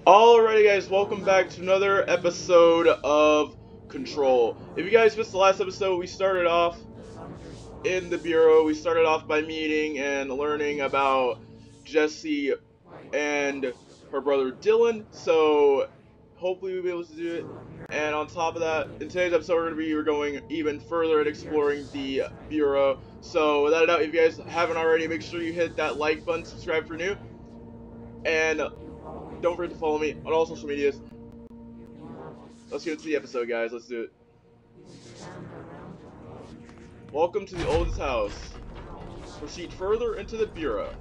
Alrighty guys, welcome back to another episode of Control. If you guys missed the last episode, we started off in the Bureau. We started off by meeting and learning about Jessie and her brother Dylan, so hopefully we'll be able to do it. And on top of that, in today's episode we're going even further and exploring the Bureau. So without a doubt, if you guys haven't already, make sure you hit that like button, subscribe if you're new, and don't forget to follow me on all social medias. Let's get into the episode, guys. Let's do it. Welcome to the oldest house. Proceed further into the Bureau.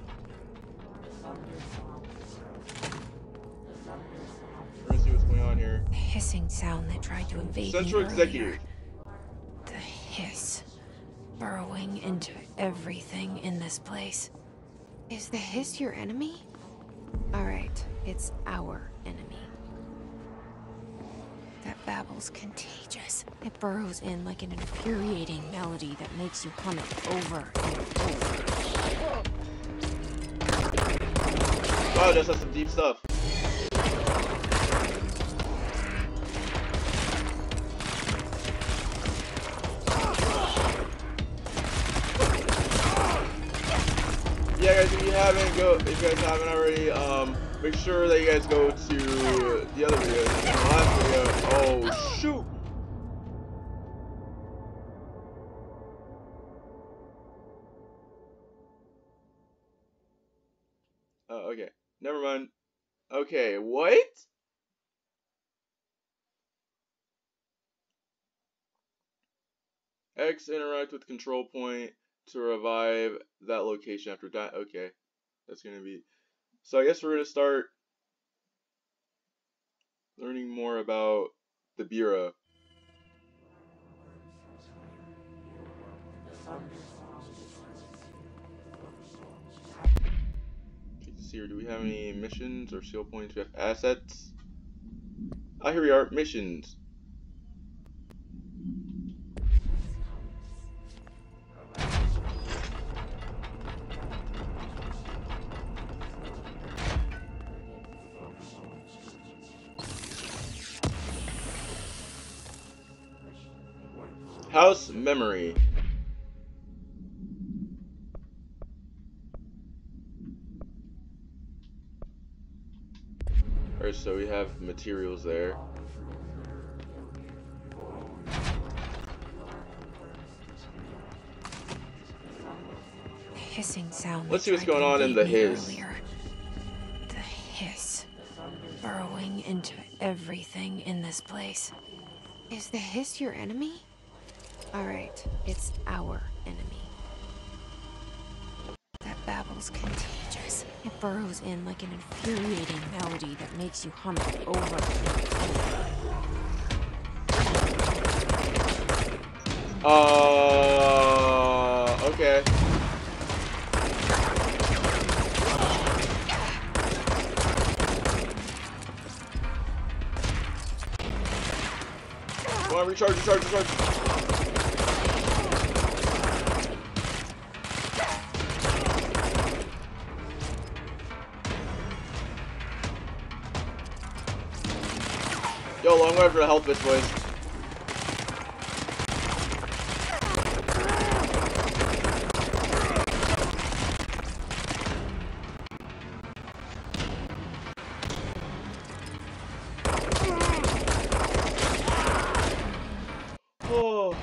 We're gonna see what's going on here. The hissing sound that tried to invade Central me Executive. earlier. The hiss burrowing into everything in this place. Is the hiss your enemy? Alright, it's our enemy. That babble's contagious. It burrows in like an infuriating melody that makes you hum it over and over. Wow, that's some deep stuff. Yeah, guys, if you guys haven't already, make sure that you guys go to the other video, the last video. Oh, shoot! Okay. Never mind. Okay, what? X interact with control point to revive that location after dying. Okay. That's gonna be... So I guess we're gonna start learning more about the Bureau. Let's see here, do we have any missions or skill points? We have assets. Ah, here we are, missions. House memory. Alright, so we have materials there. The hissing sound. Let's see what's going on in the hiss. Earlier. The hiss burrowing into everything in this place. Is the hiss your enemy? Alright, it's our enemy. That babble's contagious. It burrows in like an infuriating melody that makes you hum it over and over. Okay. Come on, recharge. Yo, long way for the health, bitch boys. Oh.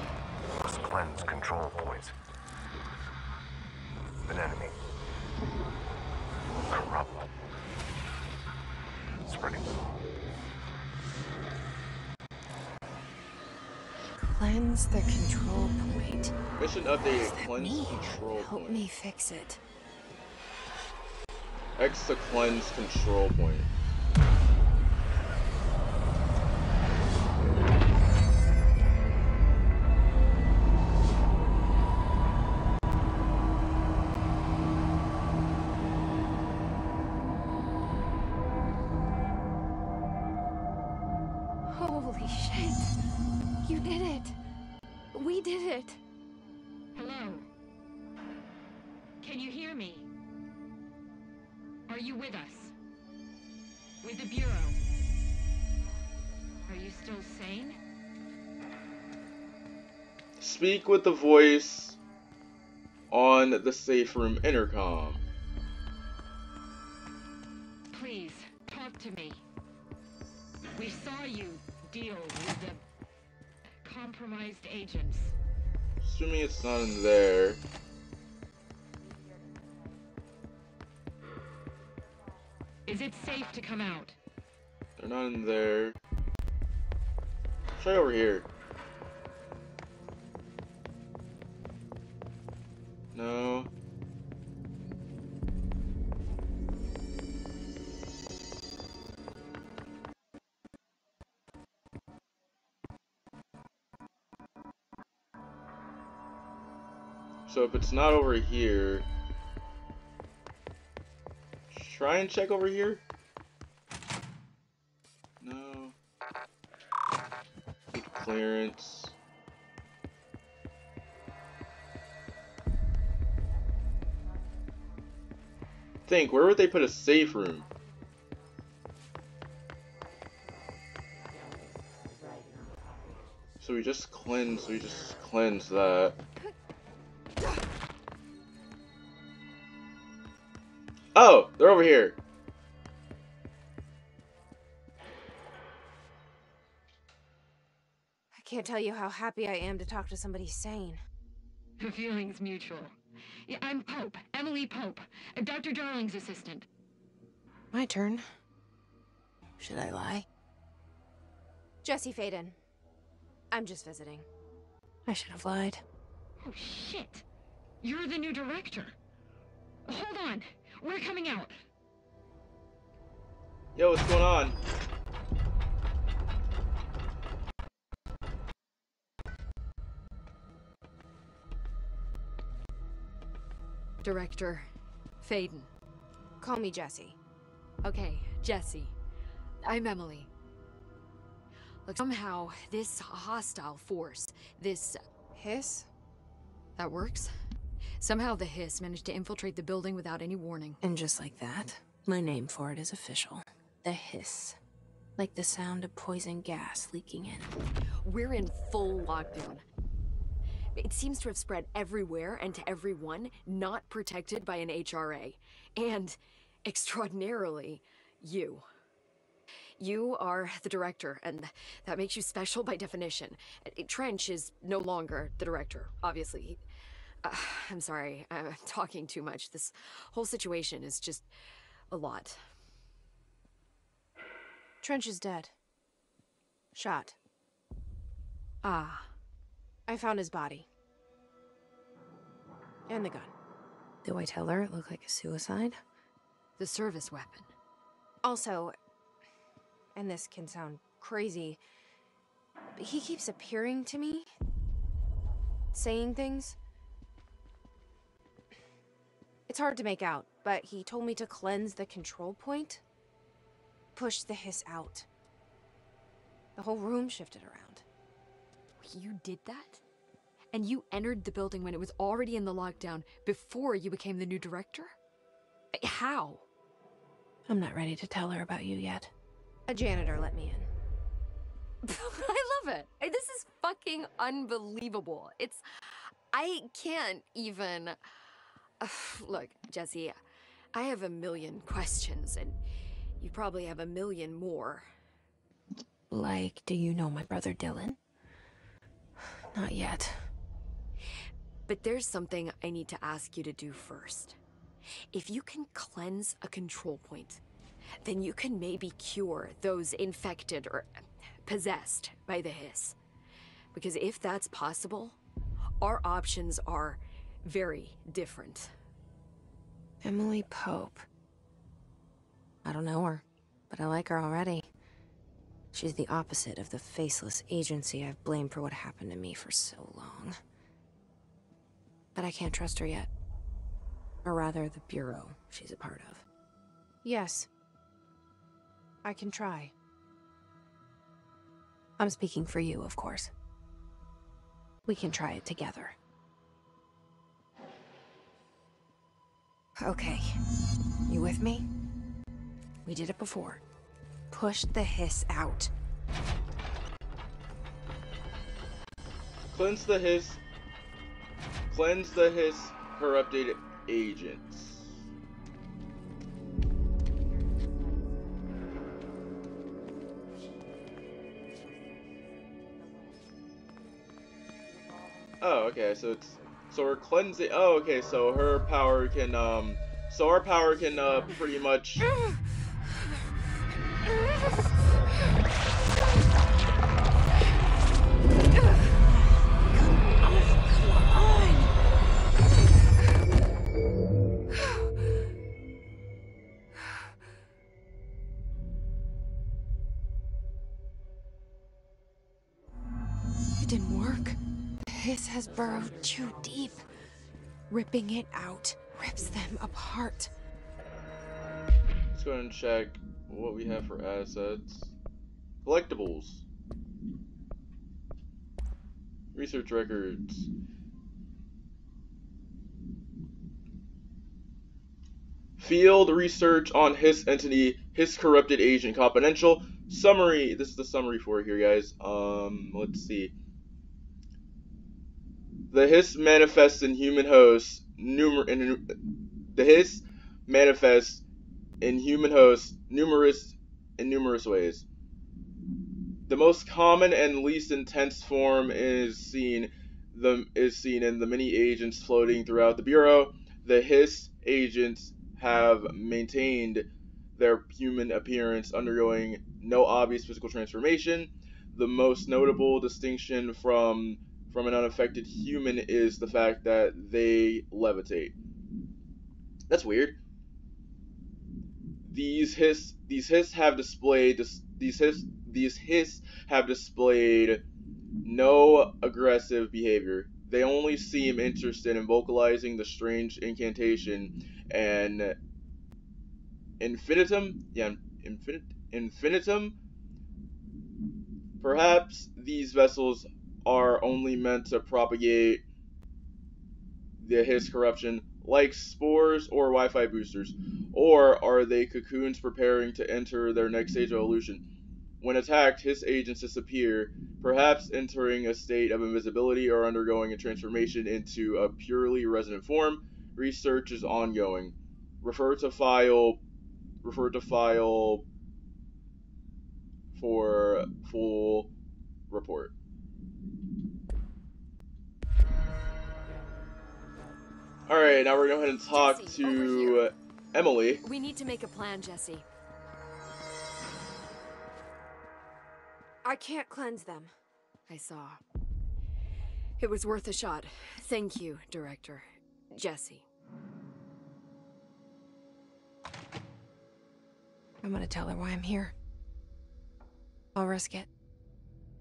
Must cleanse control points. An enemy. Corrupt. Spreading. Cleanse the control point. Mission updated. Cleanse Me. control Help point. me fix it. X to cleanse control point. Holy shit. You did it. We did it. Hello? Can you hear me? Are you with us? With the Bureau. Are you still sane? Speak with the voice on the safe room intercom. Please, talk to me. We saw you deal with the compromised agents. Assuming it's not in there. Is it safe to come out? They're not in there. Try over here. No. So if it's not over here, try and check over here. No. Good clearance. Think, where would they put a safe room? So we just cleanse that. Oh, they're over here. I can't tell you how happy I am to talk to somebody sane. The feeling's mutual. Yeah, I'm Pope, Emily Pope, Dr. Darling's assistant. My turn. Should I lie? Jesse Faden. I'm just visiting. I should have lied. Oh, shit. You're the new director. Hold on. We're coming out. Yo, what's going on? Director Faden. Call me Jesse. Okay, Jesse. I'm Emily. Look, somehow this hostile force, this... Hiss? That works? Somehow the Hiss managed to infiltrate the building without any warning. And just like that, my name for it is official. The Hiss. Like the sound of poison gas leaking in. We're in full lockdown. It seems to have spread everywhere and to everyone not protected by an HRA. And, extraordinarily, you. You are the director, and that makes you special by definition. Trench is no longer the director, obviously. I'm sorry, I'm talking too much. This whole situation is just a lot. Trench is dead. Shot. Ah. I found his body. And the gun. Do I tell her it looked like a suicide? The service weapon. Also, and this can sound crazy, but he keeps appearing to me. Saying things. It's hard to make out, but he told me to cleanse the control point. Push the Hiss out. The whole room shifted around. You did that? And you entered the building when it was already in the lockdown before you became the new director? How? I'm not ready to tell her about you yet. A janitor let me in. I love it. This is fucking unbelievable. I can't even... Look, Jesse, I have a million questions, and you probably have a million more. Like, do you know my brother Dylan? Not yet. But there's something I need to ask you to do first. If you can cleanse a control point, then you can maybe cure those infected or possessed by the Hiss. Because if that's possible, our options are very different. Emily Pope. I don't know her, but I like her already. She's the opposite of the faceless agency I've blamed for what happened to me for so long. But I can't trust her yet. Or rather, the Bureau she's a part of. Yes. I can try. I'm speaking for you, of course. We can try it together. Okay. You with me? We did it before. pushed the hiss out. Cleanse the hiss. Cleanse the hiss corrupted agents. Oh, okay, so we're cleansing. Oh, okay, so her power can so our power can pretty much. It didn't work. The hiss has burrowed too deep. Ripping it out rips them apart. Let's go ahead and check what we have for assets. Collectibles. Research records. Field research on Hiss entity, Hiss corrupted agent confidential. Summary. This is the summary for it here, guys. Let's see. The Hiss manifests in human hosts. The Hiss manifests in human hosts in numerous ways. The most common and least intense form is seen in the many agents floating throughout the Bureau. The Hiss agents have maintained their human appearance, undergoing no obvious physical transformation. The most notable distinction from an unaffected human is the fact that they levitate. That's weird. These hiss have displayed no aggressive behavior. They only seem interested in vocalizing the strange incantation and infinitum. Yeah, infinitum. Perhaps these vessels are only meant to propagate the Hiss corruption, like spores or Wi-Fi boosters, or are they cocoons preparing to enter their next stage of evolution? When attacked, Hiss agents disappear, perhaps entering a state of invisibility or undergoing a transformation into a purely resonant form. Research is ongoing. Refer to file for full report. Alright, now we're going to go ahead and talk Jesse, to Emily. We need to make a plan, Jesse. I can't cleanse them. I saw. It was worth a shot. Thank you, Director. Jesse. I'm gonna tell her why I'm here. I'll risk it.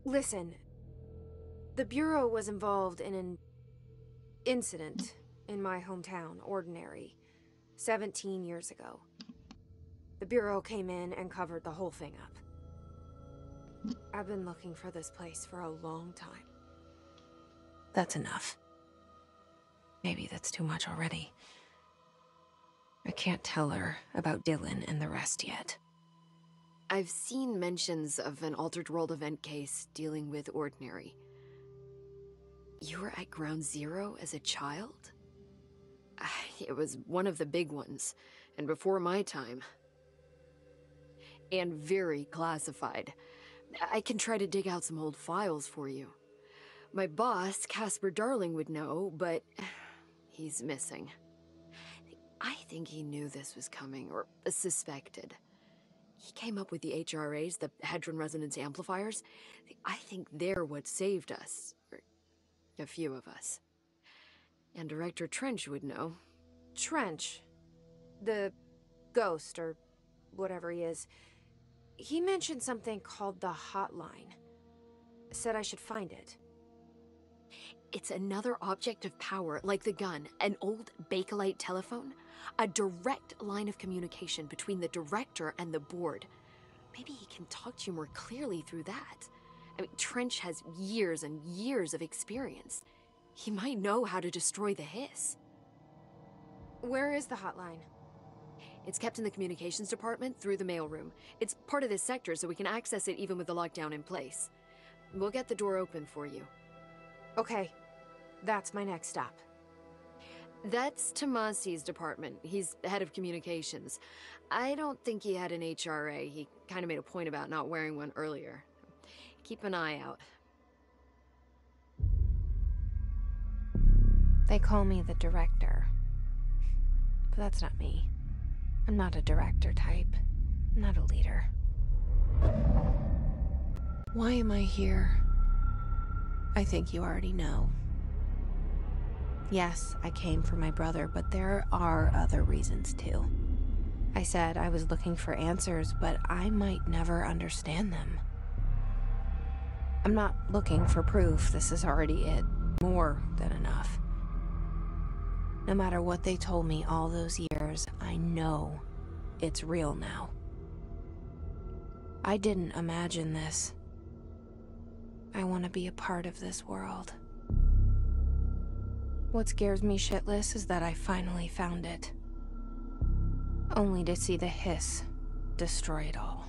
Listen, the Bureau was involved in an incident in my hometown, Ordinary, 17 years ago. The Bureau came in and covered the whole thing up. I've been looking for this place for a long time. That's enough. Maybe that's too much already. I can't tell her about Dylan and the rest yet. I've seen mentions of an Altered World event case dealing with Ordinary. You were at Ground Zero as a child? It was one of the big ones, and before my time. And very classified. I can try to dig out some old files for you. My boss, Casper Darling, would know, but he's missing. I think he knew this was coming, or suspected. He came up with the HRAs, the Hadron Resonance Amplifiers. I think they're what saved us. Or a few of us. And Director Trench would know. Trench. The ghost, or whatever he is. He mentioned something called the Hotline. Said I should find it. It's another object of power, like the gun, an old Bakelite telephone. A direct line of communication between the Director and the board. Maybe he can talk to you more clearly through that. I mean, Trench has years and years of experience. He might know how to destroy the Hiss. Where is the Hotline? It's kept in the communications department through the mailroom. It's part of this sector, so we can access it even with the lockdown in place. We'll get the door open for you. Okay, that's my next stop. That's Tomasi's department. He's head of communications. I don't think he had an HRA. He kind of made a point about not wearing one earlier. Keep an eye out. They call me the director. But that's not me. I'm not a director type. I'm not a leader. Why am I here? I think you already know. Yes, I came for my brother, but there are other reasons too. I said I was looking for answers, but I might never understand them. I'm not looking for proof. This is already it. More than enough. No matter what they told me all those years, I know it's real now. I didn't imagine this. I want to be a part of this world. What scares me shitless is that I finally found it. Only to see the hiss destroy it all.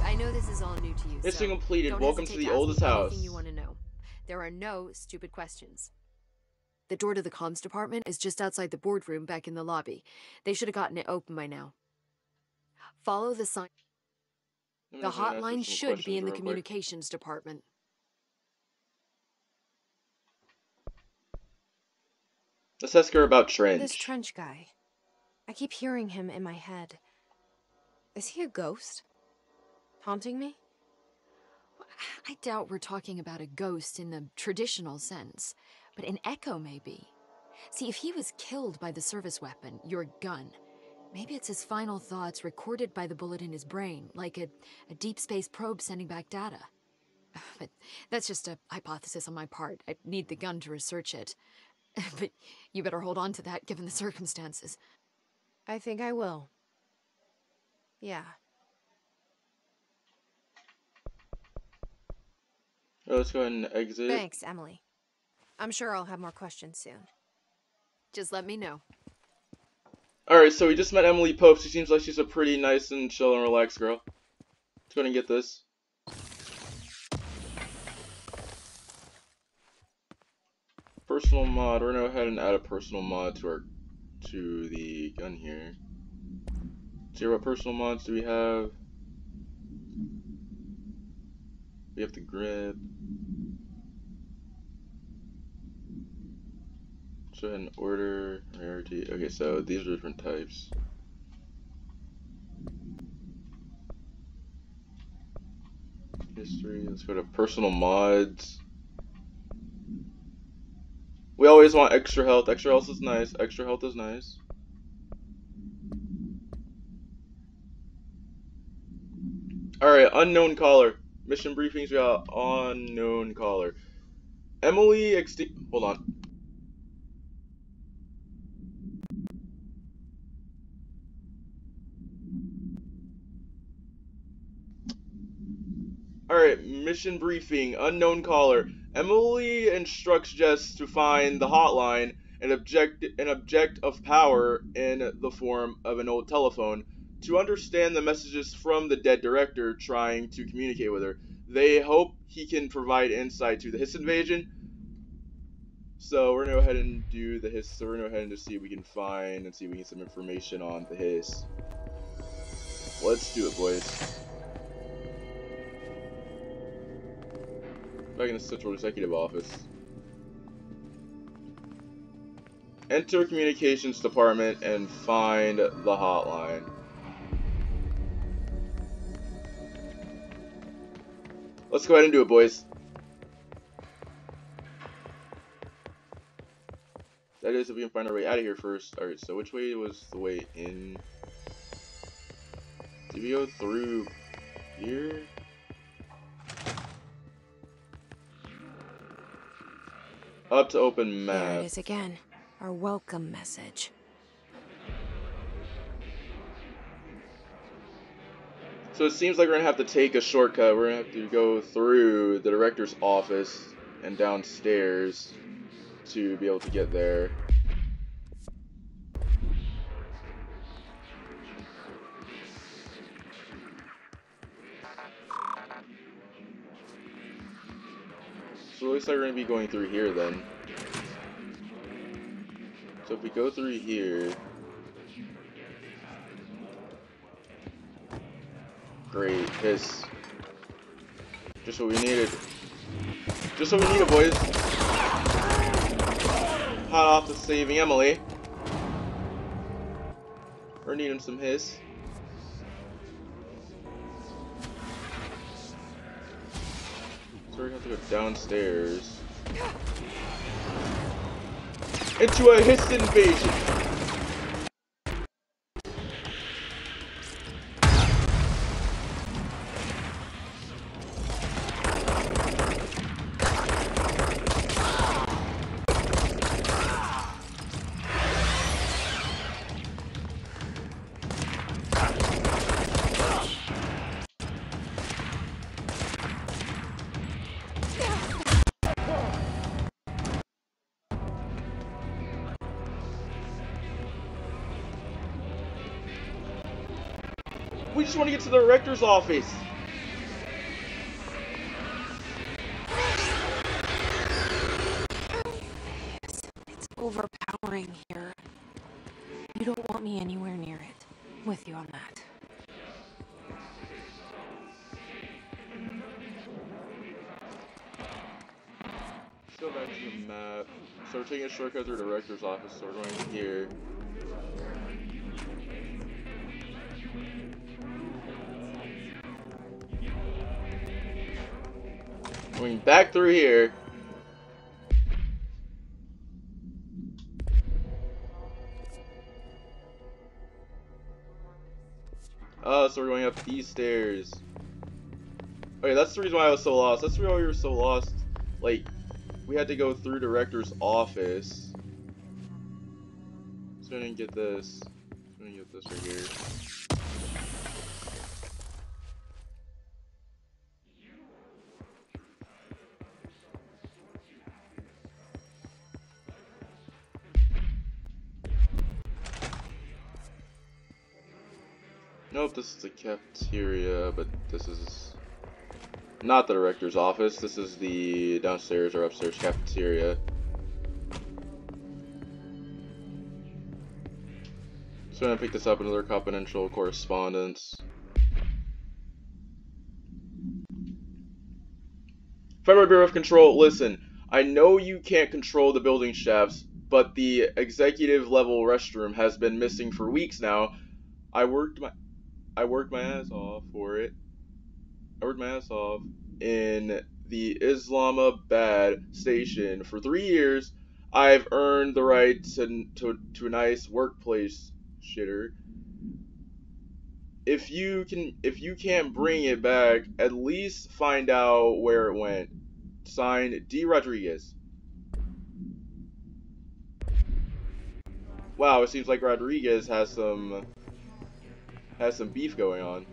I know this is all new to you, Mission so completed. don't Welcome to hesitate the ask me oldest house. anything you want to know. There are no stupid questions. The door to the comms department is just outside the boardroom back in the lobby. They should have gotten it open by now. Follow the sign. Let me The just ask her hotline some should be questions in the real quick. communications department. Let's ask her about Trench. This Trench guy. I keep hearing him in my head. Is he a ghost? Haunting me? I doubt we're talking about a ghost in the traditional sense, but an echo maybe. See, if he was killed by the service weapon, your gun, maybe it's his final thoughts recorded by the bullet in his brain, like a deep space probe sending back data. But that's just a hypothesis on my part. I need the gun to research it. But you better hold on to that given the circumstances. I think I will. Yeah. Let's go ahead and exit. Thanks, Emily. I'm sure I'll have more questions soon. Just let me know. Alright, so we just met Emily Pope. She seems like she's a pretty nice and chill and relaxed girl. Let's go ahead and get this. Personal mod. We're gonna go ahead and add a personal mod to the gun here. See what personal mods do we have? We have the grip. Let's go ahead and order rarity. Okay, so these are different types. History. Let's go to personal mods. We always want extra health. Extra health is nice. Extra health is nice. Alright, unknown caller. Mission briefings, we got unknown caller. Emily hold on. Alright, mission briefing, unknown caller. Emily instructs Jess to find the hotline and an object of power in the form of an old telephone to understand the messages from the dead director trying to communicate with her. They hope he can provide insight to the Hiss invasion. So we're gonna go ahead and do the Hiss. So we're gonna go ahead and just see if we can find and see if we can get some information on the Hiss. Let's do it, boys. Back in the Central Executive Office. Enter Communications Department and find the hotline. Let's go ahead and do it, boys. That is, if we can find our way out of here first. Alright, so which way was the way in? Did we go through here? Up to open map. There it is again. Our welcome message. So it seems like we're gonna have to take a shortcut. We're gonna have to go through the director's office and downstairs to be able to get there. So it looks like we're gonna be going through here then. So if we go through here, great, hiss. Just what we needed. Just what we needed, boys. Hot off to saving Emily. We're needing some hiss. So we have to go downstairs into a hiss invasion. We just want to get to the director's office. It's overpowering here. You don't want me anywhere near it. With you on that. Let's go back to the map. So we're taking a shortcut through the director's office, so we're going here. Going back through here. So we're going up these stairs. Okay, that's the reason why I was so lost. That's the reason why we were so lost. Like, we had to go through director's office. So I didn't get this. I'm gonna get this right here. Nope, this is the cafeteria, but this is not the director's office. This is the downstairs or upstairs cafeteria. So I'm gonna pick this up, another confidential correspondence. Federal Bureau of Control, listen, I know you can't control the building shafts, but the executive level restroom has been missing for weeks now. I worked my ass off for it. I worked my ass off in the Islamabad station for 3 years. I've earned the right to a nice workplace, shitter. If you can't bring it back, at least find out where it went. Signed, D. Rodriguez. Wow, it seems like Rodriguez has some beef going on.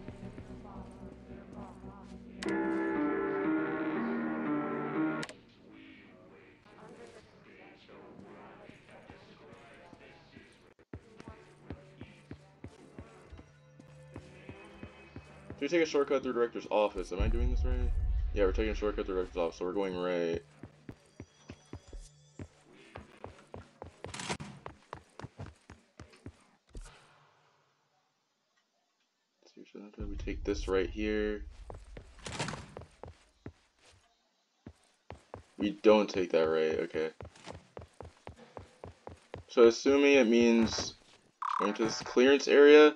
So we take a shortcut through director's office. Am I doing this right? Yeah, we're taking a shortcut through director's office, so we're going right. So we take this right here. We don't take that right, okay. So assuming it means going to this clearance area.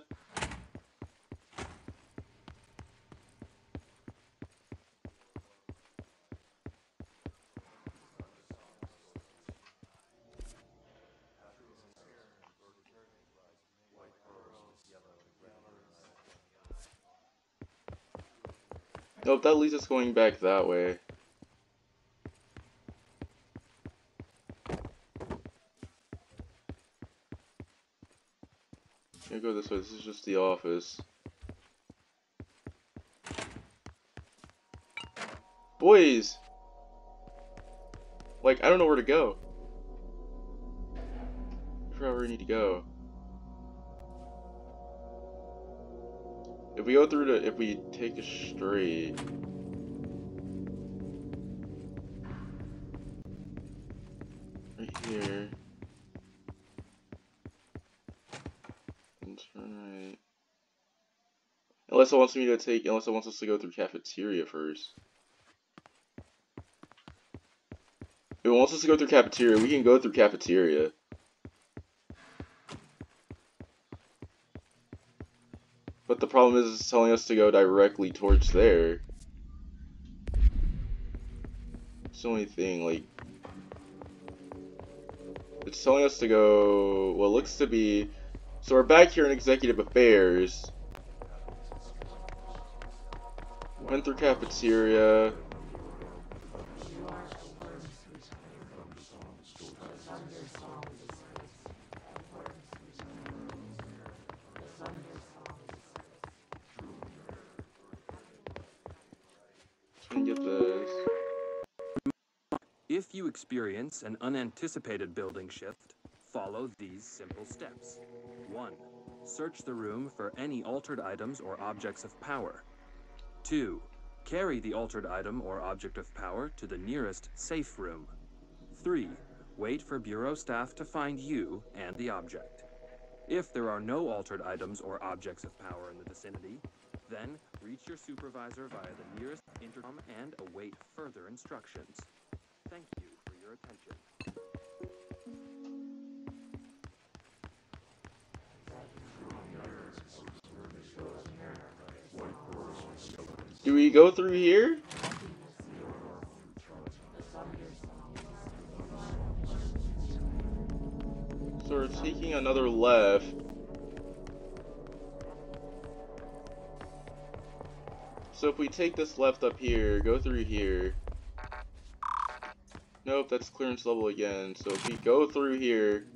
Nope, that leads us going back that way. Can't go this way, this is just the office. Boys! Like, I don't know where to go. I forgot where we need to go. If we go through the, if we take a straight. Right here. And turn right. Unless it wants me to take, unless it wants us to go through cafeteria first. If it wants us to go through cafeteria, we can go through cafeteria. But the problem is it's telling us to go directly towards there. It's the only thing, like... It's telling us to go... Well, it looks to be... So we're back here in Executive Affairs. Went through cafeteria. Get this. If you experience an unanticipated building shift, follow these simple steps. 1. Search the room for any altered items or objects of power. 2. Carry the altered item or object of power to the nearest safe room. 3. Wait for Bureau staff to find you and the object. If there are no altered items or objects of power in the vicinity, then reach your supervisor via the nearest intercom and await further instructions. Thank you for your attention. Do we go through here? So we're taking another left. So if we take this left up here, go through here. Nope, that's clearance level again. So if we go through here,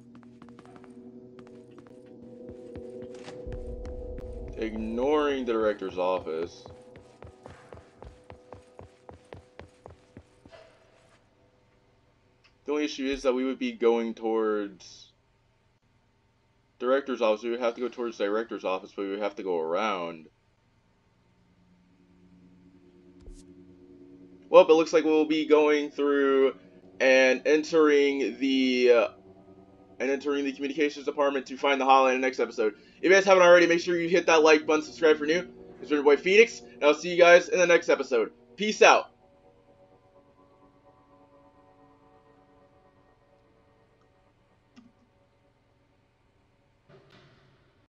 ignoring the director's office. The only issue is that we would be going towards director's office. We would have to go towards director's office, but we would have to go around. Well, it looks like we'll be going through and entering the communications department to find the hotline in the next episode. If you guys haven't already, make sure you hit that like button, subscribe for new. It's been your boy Phoenix, and I'll see you guys in the next episode. Peace out.